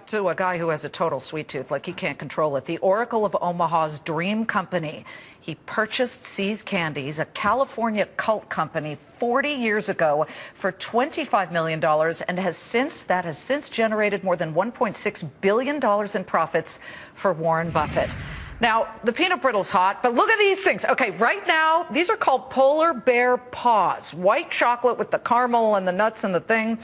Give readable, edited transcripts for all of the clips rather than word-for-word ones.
to a guy who has a total sweet tooth, like he can't control it. The Oracle of Omaha's dream company. He purchased See's Candies, a California cult company, 40 years ago for $25 million and has since generated more than $1.6 billion in profits for Warren Buffett. Now, the peanut brittle's hot, but look at these things. Okay, right now, these are called Polar Bear Paws. White chocolate with the caramel and the nuts and the thing.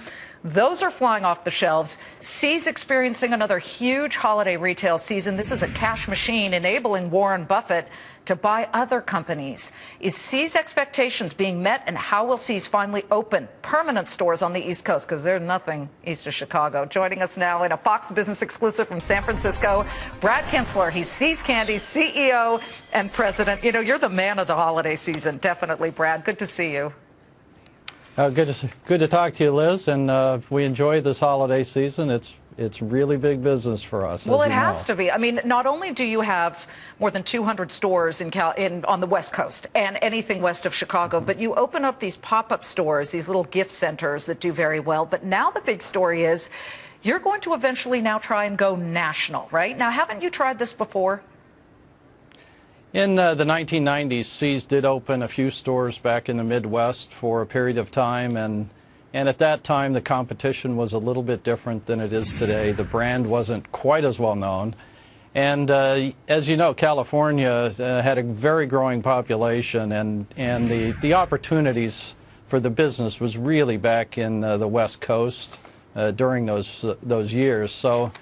Those are flying off the shelves. See's experiencing another huge holiday retail season. This is a cash machine enabling Warren Buffett to buy other companies. Is See's expectations being met, and how will See's finally open permanent stores on the East Coast? Because there's nothing east of Chicago. Joining us now in a Fox Business exclusive from San Francisco, Brad Kinstler. He's See's Candies CEO and president. You know, you're the man of the holiday season, definitely, Brad. Good to see you. Good to talk to you, Liz, and we enjoy this holiday season. It's really big business for us. Well, it has to be. I mean, not only do you have more than 200 stores on the West Coast and anything west of Chicago, but you open up these pop-up stores, these little gift centers that do very well. But now the big story is you're going to eventually now try and go national, right? Now, haven't you tried this before? In the 1990s, See's did open a few stores back in the Midwest for a period of time, and at that time the competition was a little bit different than it is today. The brand wasn't quite as well known, and as you know, California had a very growing population, and the opportunities for the business was really back in the West Coast during those years. So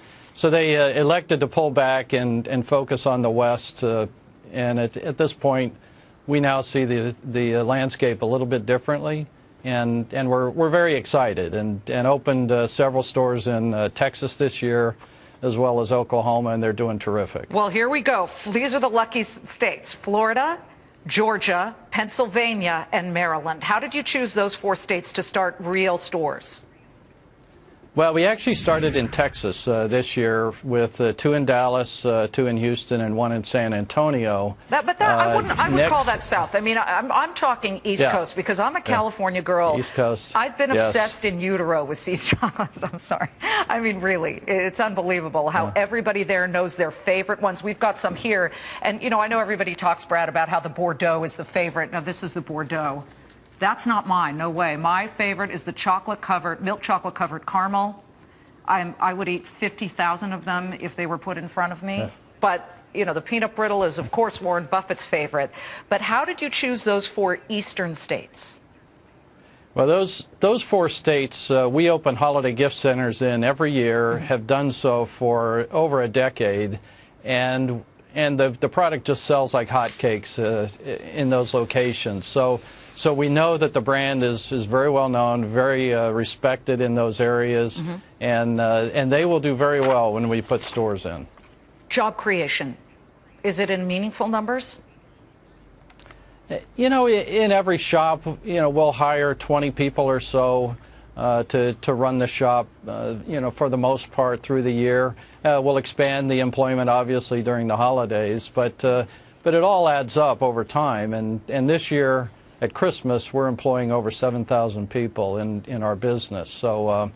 they elected to pull back and focus on the West. And at this point, we now see the landscape a little bit differently, and we're very excited and opened several stores in Texas this year, as well as Oklahoma, and they're doing terrific. Well, here we go. These are the lucky states: Florida, Georgia, Pennsylvania, and Maryland. How did you choose those 4 states to start real stores? Well, we actually started in Texas this year with 2 in Dallas, 2 in Houston, and 1 in San Antonio. I would call that South. I mean, I'm talking East Coast because I'm a California girl. East Coast. I've been obsessed in utero with See's chocolates. I'm sorry. I mean, really, it's unbelievable how everybody there knows their favorite ones. We've got some here. And, you know, I know everybody talks, Brad, about how the Bordeaux is the favorite. Now, this is the Bordeaux. That's not mine, no way. My favorite is the milk chocolate covered caramel. I would eat 50,000 of them if they were put in front of me. Yeah. But, you know, the peanut brittle is, of course, Warren Buffett's favorite. But how did you choose those 4 eastern states? Well, those 4 states, we open holiday gift centers in every year, have done so for over a decade, and the product just sells like hotcakes in those locations. So we know that the brand is very well known, very respected in those areas, and they will do very well when we put stores in. Job creation, is it in meaningful numbers? You know, in every shop, you know, we'll hire 20 people or so to run the shop, you know, for the most part through the year. We'll expand the employment, obviously, during the holidays, but it all adds up over time, and this year, at Christmas, we're employing over 7,000 people in our business, so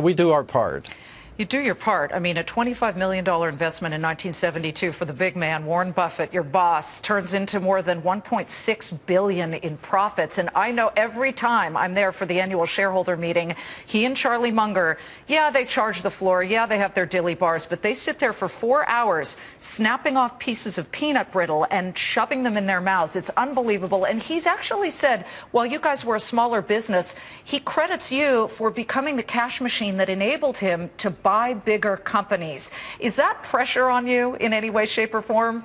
we do our part. You do your part. I mean, a $25 million investment in 1972 for the big man, Warren Buffett, your boss, turns into more than $1.6 billion in profits. And I know every time I'm there for the annual shareholder meeting, he and Charlie Munger, yeah, they charge the floor, yeah, they have their dilly bars, but they sit there for 4 hours snapping off pieces of peanut brittle and shoving them in their mouths. It's unbelievable. And he's actually said, while you guys were a smaller business, he credits you for becoming the cash machine that enabled him to buy bigger companies. Is that pressure on you in any way, shape, or form?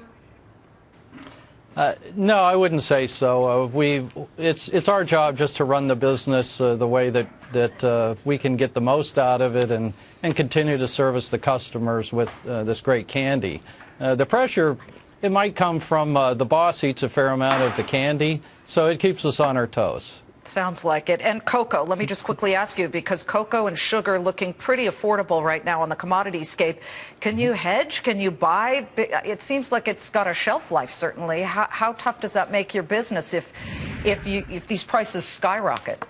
No, I wouldn't say so. It's our job just to run the business the way that we can get the most out of it and continue to service the customers with this great candy. The pressure, it might come from the boss eats a fair amount of the candy, so it keeps us on our toes. Sounds like it. And cocoa, let me just quickly ask you, because cocoa and sugar looking pretty affordable right now on the commodity scape. Can you hedge? Can you buy? It seems like it's got a shelf life, certainly. How tough does that make your business if these prices skyrocket?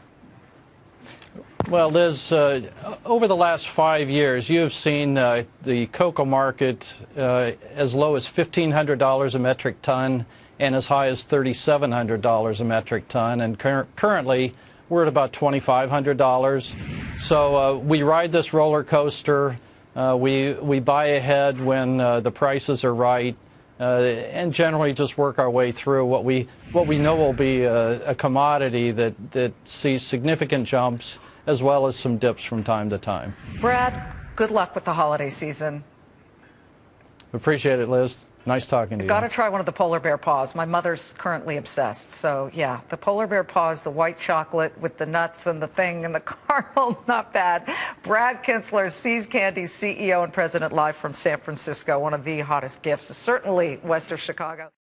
Well, Liz, over the last 5 years, you have seen the cocoa market as low as $1,500 a metric ton and as high as $3,700 a metric ton. And currently, we're at about $2,500. So we ride this roller coaster. We buy ahead when the prices are right. And generally just work our way through what we know will be a commodity that sees significant jumps as well as some dips from time to time. Brad, good luck with the holiday season. Appreciate it, Liz. Nice talking to you. Got to try one of the polar bear paws. My mother's currently obsessed. So, yeah, the polar bear paws, the white chocolate with the nuts and the thing and the caramel, not bad. Brad Kintzler, See's Candies CEO and president, live from San Francisco. One of the hottest gifts, certainly west of Chicago.